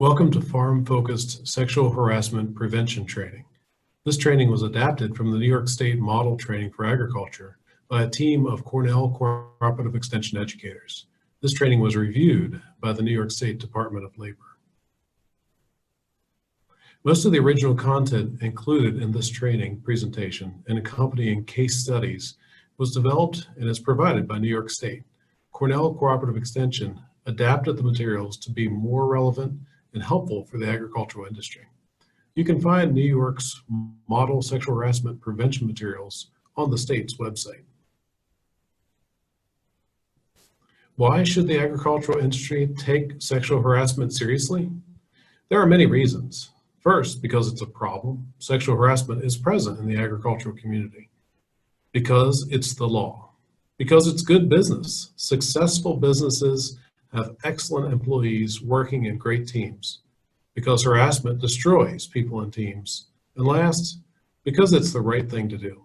Welcome to Farm-Focused Sexual Harassment Prevention Training. This training was adapted from the New York State Model Training for Agriculture by a team of Cornell Cooperative Extension educators. This training was reviewed by the New York State Department of Labor. Most of the original content included in this training presentation and accompanying case studies was developed and is provided by New York State. Cornell Cooperative Extension adapted the materials to be more relevant and helpful for the agricultural industry. You can find New York's model sexual harassment prevention materials on the state's website. Why should the agricultural industry take sexual harassment seriously? There are many reasons. First, because it's a problem. Sexual harassment is present in the agricultural community. Because it's the law. Because it's good business. Successful businesses have excellent employees working in great teams. Because harassment destroys people and teams. And last, because it's the right thing to do.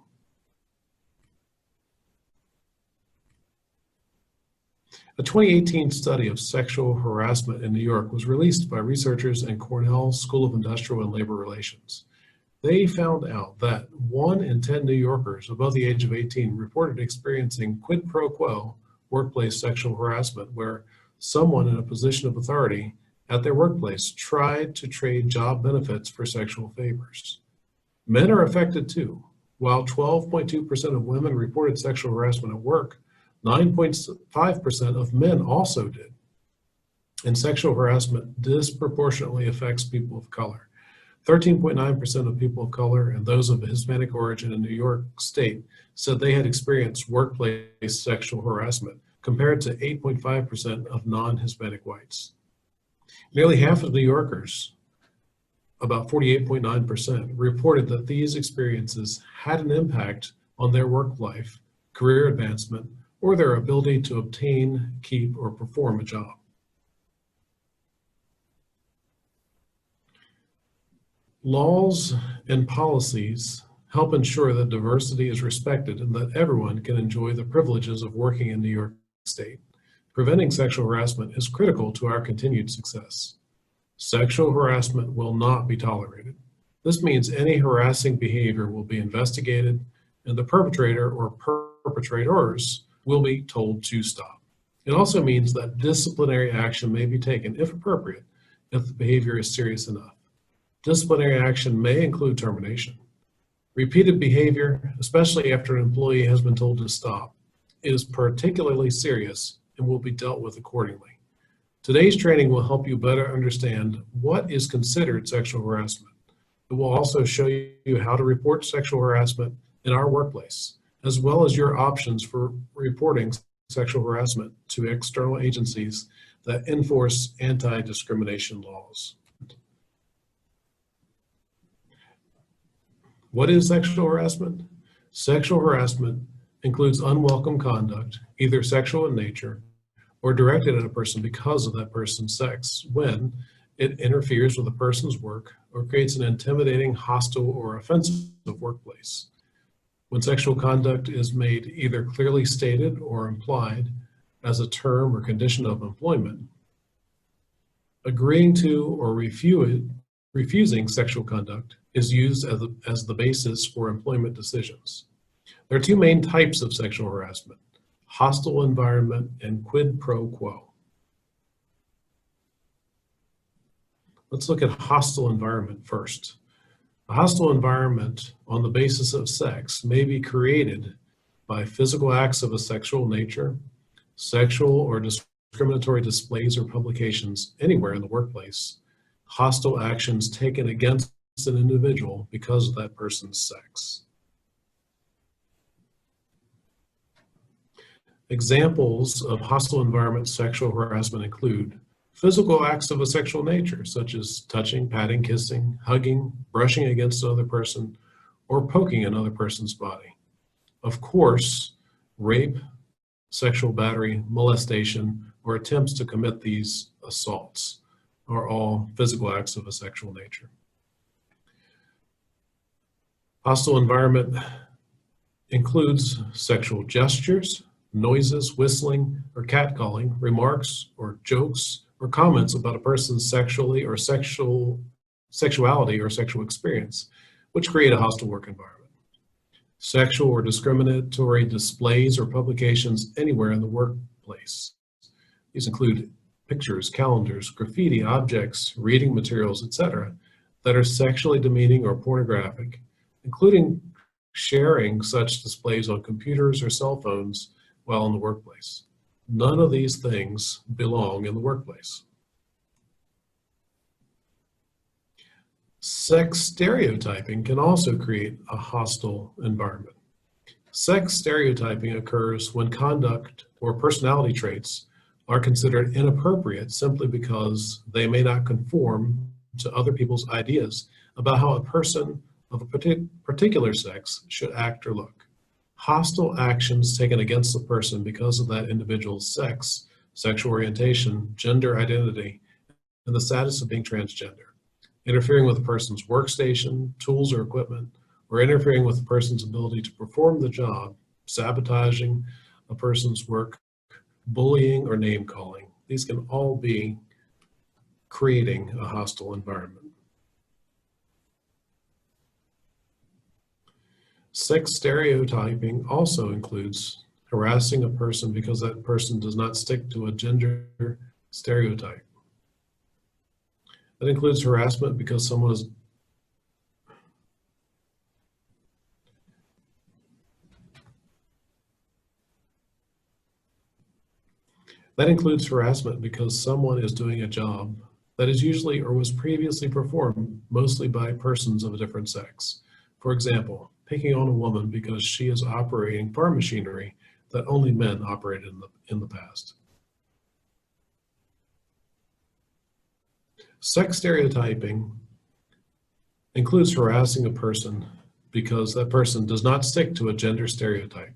A 2018 study of sexual harassment in New York was released by researchers in Cornell School of Industrial and Labor Relations. They found out that 1 in 10 New Yorkers above the age of 18 reported experiencing quid pro quo workplace sexual harassment, where someone in a position of authority at their workplace tried to trade job benefits for sexual favors. Men are affected too. While 12.2% of women reported sexual harassment at work, 9.5% of men also did. And sexual harassment disproportionately affects people of color. 13.9% of people of color and those of Hispanic origin in New York State said they had experienced workplace sexual harassment, compared to 8.5% of non-Hispanic whites. Nearly half of New Yorkers, about 48.9%, reported that these experiences had an impact on their work life, career advancement, or their ability to obtain, keep, or perform a job. Laws and policies help ensure that diversity is respected and that everyone can enjoy the privileges of working in New York State. Preventing sexual harassment is critical to our continued success. Sexual harassment will not be tolerated. This means any harassing behavior will be investigated and the perpetrator or perpetrators will be told to stop. It also means that disciplinary action may be taken, if appropriate, if the behavior is serious enough. Disciplinary action may include termination. Repeated behavior, especially after an employee has been told to stop, is particularly serious and will be dealt with accordingly. Today's training will help you better understand what is considered sexual harassment. It will also show you how to report sexual harassment in our workplace, as well as your options for reporting sexual harassment to external agencies that enforce anti-discrimination laws. What is sexual harassment? Sexual harassment includes unwelcome conduct, either sexual in nature or directed at a person because of that person's sex, when it interferes with a person's work or creates an intimidating, hostile, or offensive workplace. When sexual conduct is made either clearly stated or implied as a term or condition of employment, agreeing to or refusing sexual conduct is used as the basis for employment decisions. There are two main types of sexual harassment: hostile environment and quid pro quo. Let's look at hostile environment first. A hostile environment on the basis of sex may be created by physical acts of a sexual nature, sexual or discriminatory displays or publications anywhere in the workplace, hostile actions taken against an individual because of that person's sex. Examples of hostile environment sexual harassment include physical acts of a sexual nature, such as touching, patting, kissing, hugging, brushing against another person, or poking another person's body. Of course, rape, sexual battery, molestation, or attempts to commit these assaults are all physical acts of a sexual nature. Hostile environment includes sexual gestures, noises, whistling, or catcalling, remarks or jokes or comments about a person's sexuality or sexual experience, which create a hostile work environment. Sexual or discriminatory displays or publications anywhere in the workplace. These include pictures, calendars, graffiti, objects, reading materials, etc., that are sexually demeaning or pornographic, including sharing such displays on computers or cell phones while in the workplace. None of these things belong in the workplace. Sex stereotyping can also create a hostile environment. Sex stereotyping occurs when conduct or personality traits are considered inappropriate simply because they may not conform to other people's ideas about how a person of a particular sex should act or look. Hostile actions taken against the person because of that individual's sex, sexual orientation, gender identity, and the status of being transgender. Interfering with a person's workstation, tools, or equipment, or interfering with a person's ability to perform the job, sabotaging a person's work, bullying, or name calling. These can all be creating a hostile environment. Sex stereotyping also includes harassing a person because that person does not stick to a gender stereotype. That includes harassment because someone is doing a job that is usually or was previously performed mostly by persons of a different sex. For example, picking on a woman because she is operating farm machinery that only men operated in the past. Sex stereotyping includes harassing a person because that person does not stick to a gender stereotype.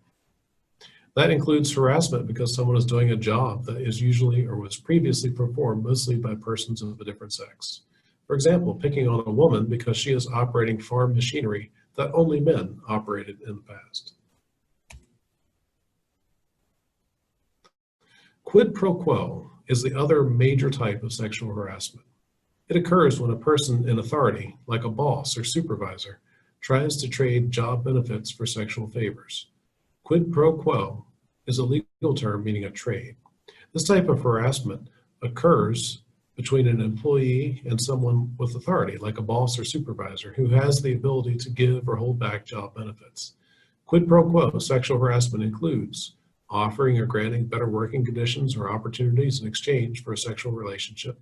That includes harassment because someone is doing a job that is usually or was previously performed mostly by persons of a different sex. For example, picking on a woman because she is operating farm machinery that only men operated in the past. Quid pro quo is the other major type of sexual harassment. It occurs when a person in authority, like a boss or supervisor, tries to trade job benefits for sexual favors. Quid pro quo is a legal term meaning a trade. This type of harassment occurs between an employee and someone with authority, like a boss or supervisor, who has the ability to give or hold back job benefits. Quid pro quo sexual harassment includes offering or granting better working conditions or opportunities in exchange for a sexual relationship,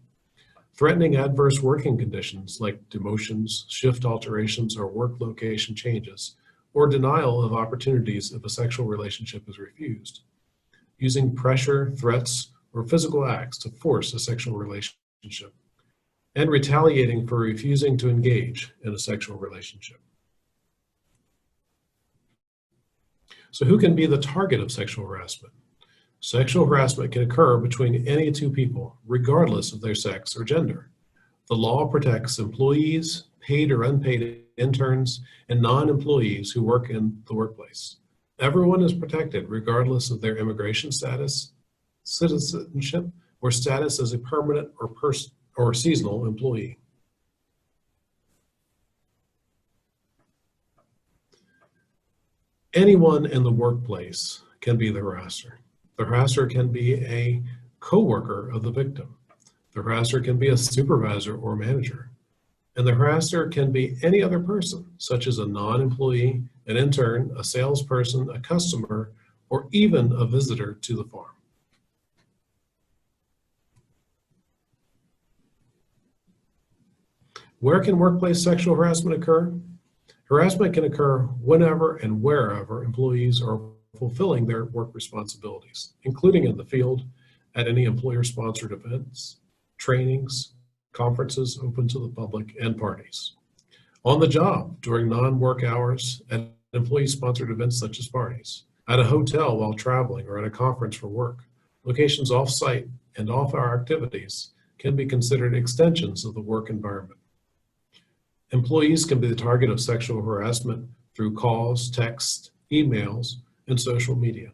threatening adverse working conditions like demotions, shift alterations, or work location changes, or denial of opportunities if a sexual relationship is refused, using pressure, threats, or physical acts to force a sexual relationship, and retaliating for refusing to engage in a sexual relationship. So who can be the target of sexual harassment? Sexual harassment can occur between any two people, regardless of their sex or gender. The law protects employees, paid or unpaid interns, and non-employees who work in the workplace. Everyone is protected regardless of their immigration status, citizenship, or status as a permanent or seasonal employee. Anyone in the workplace can be the harasser. The harasser can be a coworker of the victim. The harasser can be a supervisor or manager. And the harasser can be any other person, such as a non-employee, an intern, a salesperson, a customer, or even a visitor to the farm. Where can workplace sexual harassment occur? Harassment can occur whenever and wherever employees are fulfilling their work responsibilities, including in the field, at any employer-sponsored events, trainings, conferences open to the public, and parties. On the job, during non-work hours, at employee-sponsored events such as parties, at a hotel while traveling or at a conference for work. Locations off-site and off-hour activities can be considered extensions of the work environment. Employees can be the target of sexual harassment through calls, texts, emails, and social media.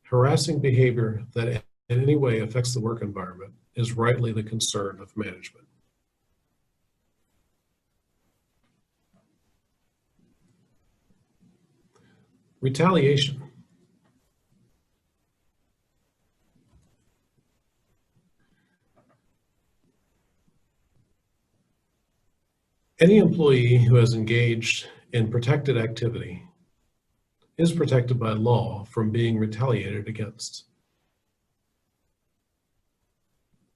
Harassing behavior that in any way affects the work environment is rightly the concern of management. Retaliation. Any employee who has engaged in protected activity is protected by law from being retaliated against.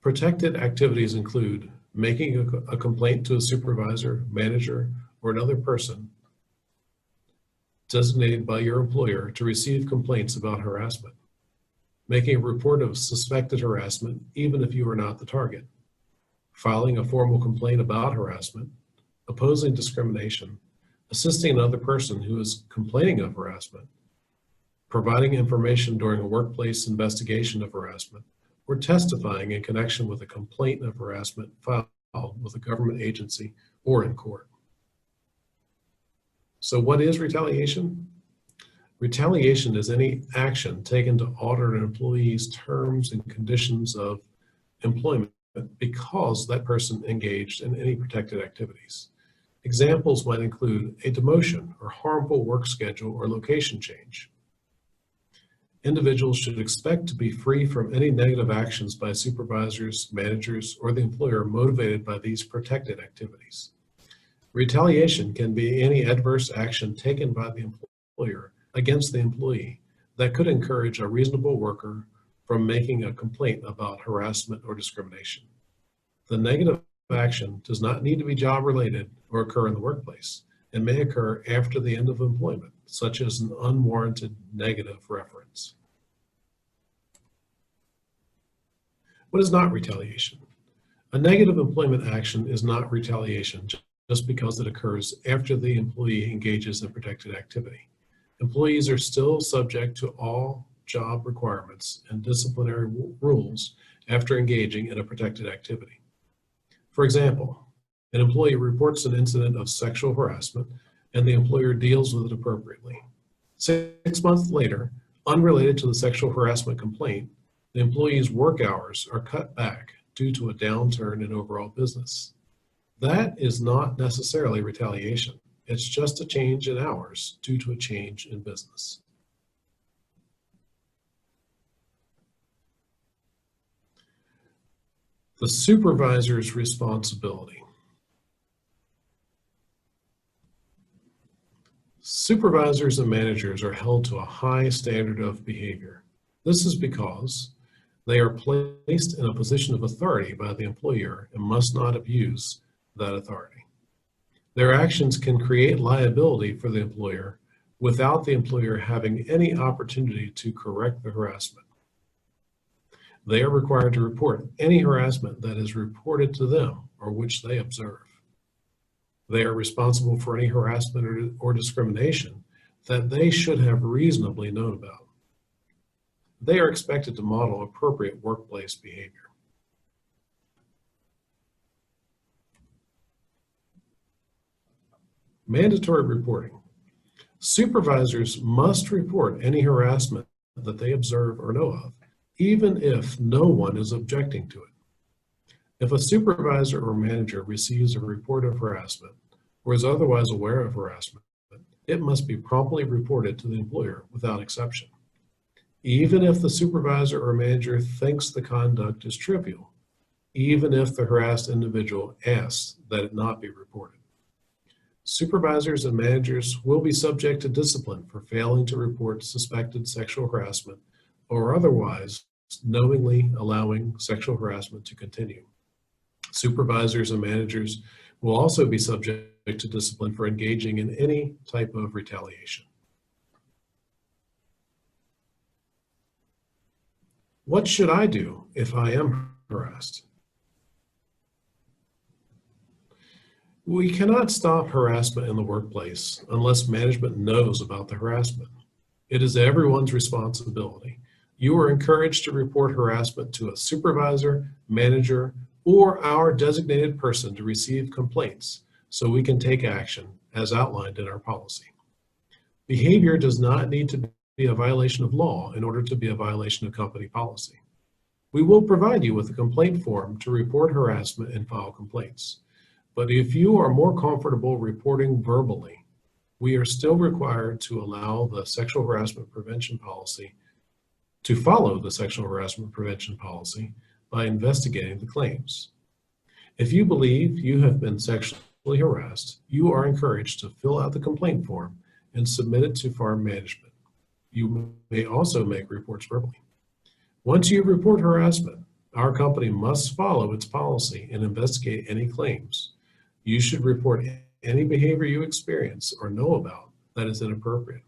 Protected activities include making a complaint to a supervisor, manager, or another person designated by your employer to receive complaints about harassment, making a report of suspected harassment even if you are not the target, filing a formal complaint about harassment, opposing discrimination, assisting another person who is complaining of harassment, providing information during a workplace investigation of harassment, or testifying in connection with a complaint of harassment filed with a government agency or in court. So what is retaliation? Retaliation is any action taken to alter an employee's terms and conditions of employment because that person engaged in any protected activities. Examples might include a demotion or harmful work schedule or location change. Individuals should expect to be free from any negative actions by supervisors, managers, or the employer motivated by these protected activities. Retaliation can be any adverse action taken by the employer against the employee that could encourage a reasonable worker from making a complaint about harassment or discrimination. The negative action does not need to be job-related or occur in the workplace and may occur after the end of employment, such as an unwarranted negative reference. What is not retaliation? A negative employment action is not retaliation just because it occurs after the employee engages in protected activity. Employees are still subject to all job requirements and disciplinary rules after engaging in a protected activity. For example, an employee reports an incident of sexual harassment and the employer deals with it appropriately. 6 months later, unrelated to the sexual harassment complaint, the employee's work hours are cut back due to a downturn in overall business. That is not necessarily retaliation. It's just a change in hours due to a change in business. The supervisor's responsibility. Supervisors and managers are held to a high standard of behavior. This is because they are placed in a position of authority by the employer and must not abuse that authority. Their actions can create liability for the employer without the employer having any opportunity to correct the harassment. They are required to report any harassment that is reported to them or which they observe. They are responsible for any harassment or discrimination that they should have reasonably known about. They are expected to model appropriate workplace behavior. Mandatory reporting. Supervisors must report any harassment that they observe or know of, even if no one is objecting to it. If a supervisor or manager receives a report of harassment or is otherwise aware of harassment, it must be promptly reported to the employer without exception. Even if the supervisor or manager thinks the conduct is trivial, even if the harassed individual asks that it not be reported. Supervisors and managers will be subject to discipline for failing to report suspected sexual harassment or otherwise knowingly allowing sexual harassment to continue. Supervisors and managers will also be subject to discipline for engaging in any type of retaliation. What should I do if I am harassed? We cannot stop harassment in the workplace unless management knows about the harassment. It is everyone's responsibility. You are encouraged to report harassment to a supervisor, manager, or our designated person to receive complaints so we can take action as outlined in our policy. Behavior does not need to be a violation of law in order to be a violation of company policy. We will provide you with a complaint form to report harassment and file complaints. But if you are more comfortable reporting verbally, we are still required to allow the sexual harassment prevention policy to follow the sexual harassment prevention policy by investigating the claims. If you believe you have been sexually harassed, you are encouraged to fill out the complaint form and submit it to farm management. You may also make reports verbally. Once you report harassment, our company must follow its policy and investigate any claims. You should report any behavior you experience or know about that is inappropriate,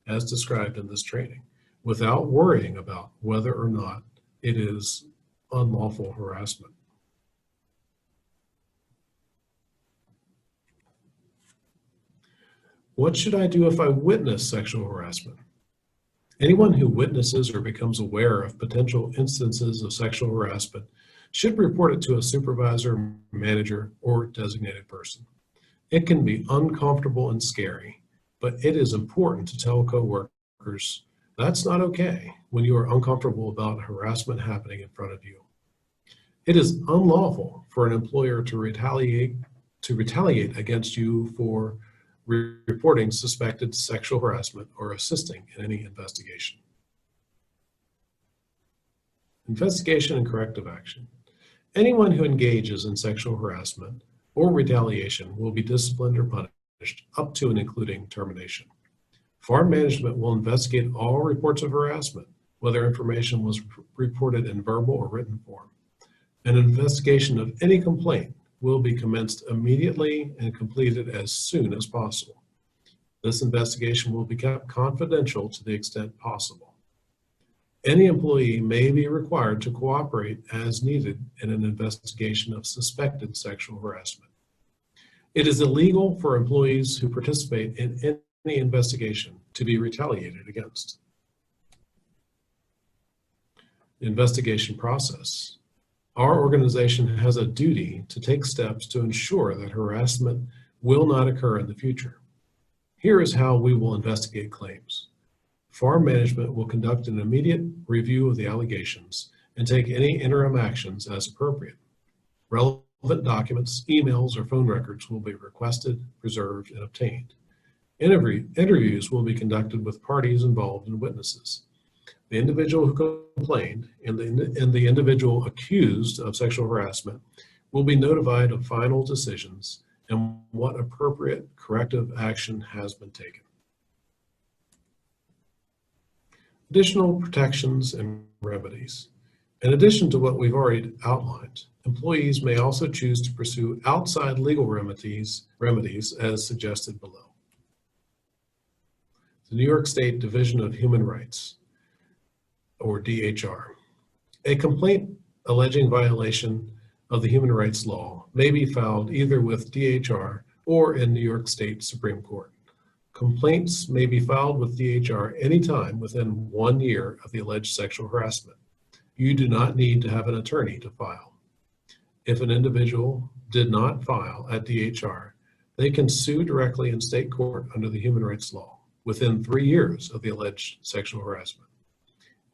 as described in this training, without worrying about whether or not it is unlawful harassment. What should I do if I witness sexual harassment? Anyone who witnesses or becomes aware of potential instances of sexual harassment should report it to a supervisor, manager, or designated person. It can be uncomfortable and scary, but it is important to tell coworkers that's not okay when you are uncomfortable about harassment happening in front of you. It is unlawful for an employer to retaliate against you for reporting suspected sexual harassment or assisting in any investigation. Investigation and corrective action. Anyone who engages in sexual harassment or retaliation will be disciplined or punished up to and including termination. Farm management will investigate all reports of harassment, whether information was reported in verbal or written form. An investigation of any complaint will be commenced immediately and completed as soon as possible. This investigation will be kept confidential to the extent possible. Any employee may be required to cooperate as needed in an investigation of suspected sexual harassment. It is illegal for employees who participate in any investigation to be retaliated against. Investigation process. Our organization has a duty to take steps to ensure that harassment will not occur in the future. Here is how we will investigate claims. Farm management will conduct an immediate review of the allegations and take any interim actions as appropriate. Relevant documents, emails, or phone records will be requested, preserved, and obtained. Interviews will be conducted with parties involved and witnesses. The individual who complained and the individual accused of sexual harassment will be notified of final decisions and what appropriate corrective action has been taken. Additional protections and remedies. In addition to what we've already outlined, employees may also choose to pursue outside legal remedies as suggested below. The New York State Division of Human Rights, or DHR. A complaint alleging violation of the human rights law may be filed either with DHR or in New York State Supreme Court. Complaints may be filed with DHR anytime within 1 year of the alleged sexual harassment. You do not need to have an attorney to file. If an individual did not file at DHR, they can sue directly in state court under the human rights law within 3 years of the alleged sexual harassment.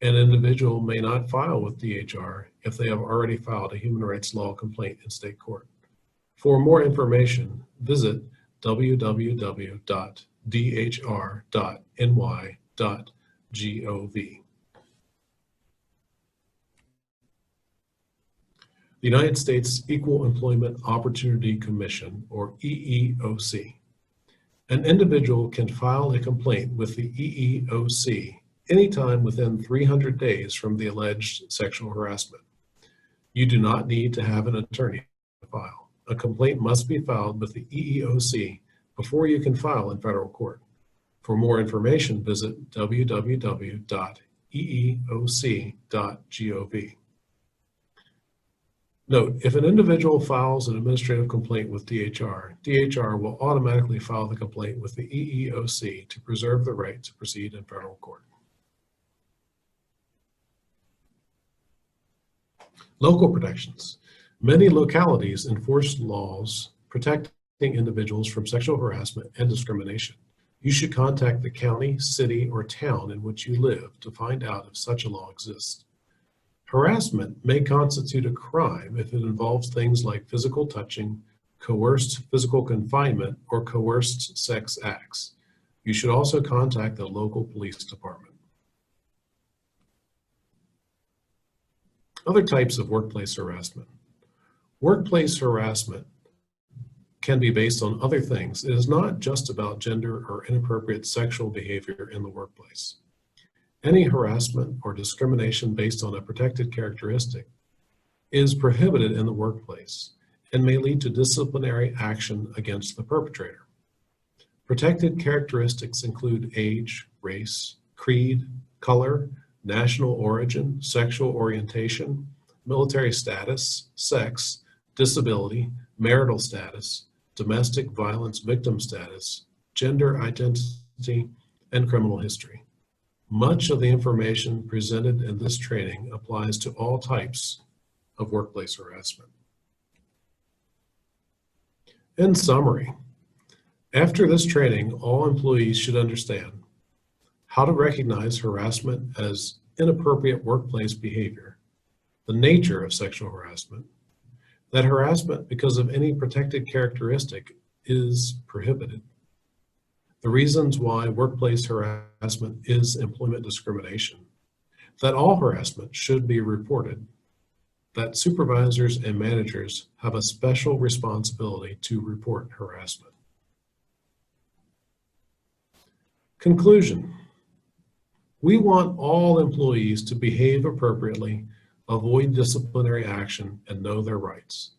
An individual may not file with DHR if they have already filed a human rights law complaint in state court. For more information, visit www.dhr.ny.gov. The United States Equal Employment Opportunity Commission, or EEOC. An individual can file a complaint with the EEOC anytime within 300 days from the alleged sexual harassment. You do not need to have an attorney to file. A complaint must be filed with the EEOC before you can file in federal court. For more information, visit www.eeoc.gov. Note, if an individual files an administrative complaint with DHR, DHR will automatically file the complaint with the EEOC to preserve the right to proceed in federal court. Local protections. Many localities enforce laws protecting individuals from sexual harassment and discrimination. You should contact the county, city, or town in which you live to find out if such a law exists. Harassment may constitute a crime if it involves things like physical touching, coerced physical confinement, or coerced sex acts. You should also contact the local police department. Other types of workplace harassment. Workplace harassment can be based on other things. It is not just about gender or inappropriate sexual behavior in the workplace. Any harassment or discrimination based on a protected characteristic is prohibited in the workplace and may lead to disciplinary action against the perpetrator. Protected characteristics include age, race, creed, color, national origin, sexual orientation, military status, sex, disability, marital status, domestic violence victim status, gender identity, and criminal history. Much of the information presented in this training applies to all types of workplace harassment. In summary, after this training, all employees should understand how to recognize harassment as inappropriate workplace behavior, the nature of sexual harassment, that harassment because of any protected characteristic is prohibited, the reasons why workplace harassment is employment discrimination, that all harassment should be reported, that supervisors and managers have a special responsibility to report harassment. Conclusion. We want all employees to behave appropriately, avoid disciplinary action, and know their rights.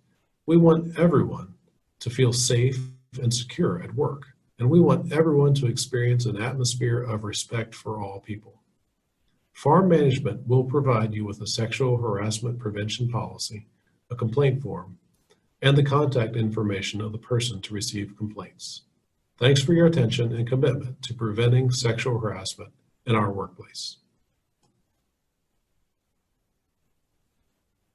We want everyone to feel safe and secure at work, and we want everyone to experience an atmosphere of respect for all people. Farm management will provide you with a sexual harassment prevention policy, a complaint form, and the contact information of the person to receive complaints. Thanks for your attention and commitment to preventing sexual harassment in our workplace.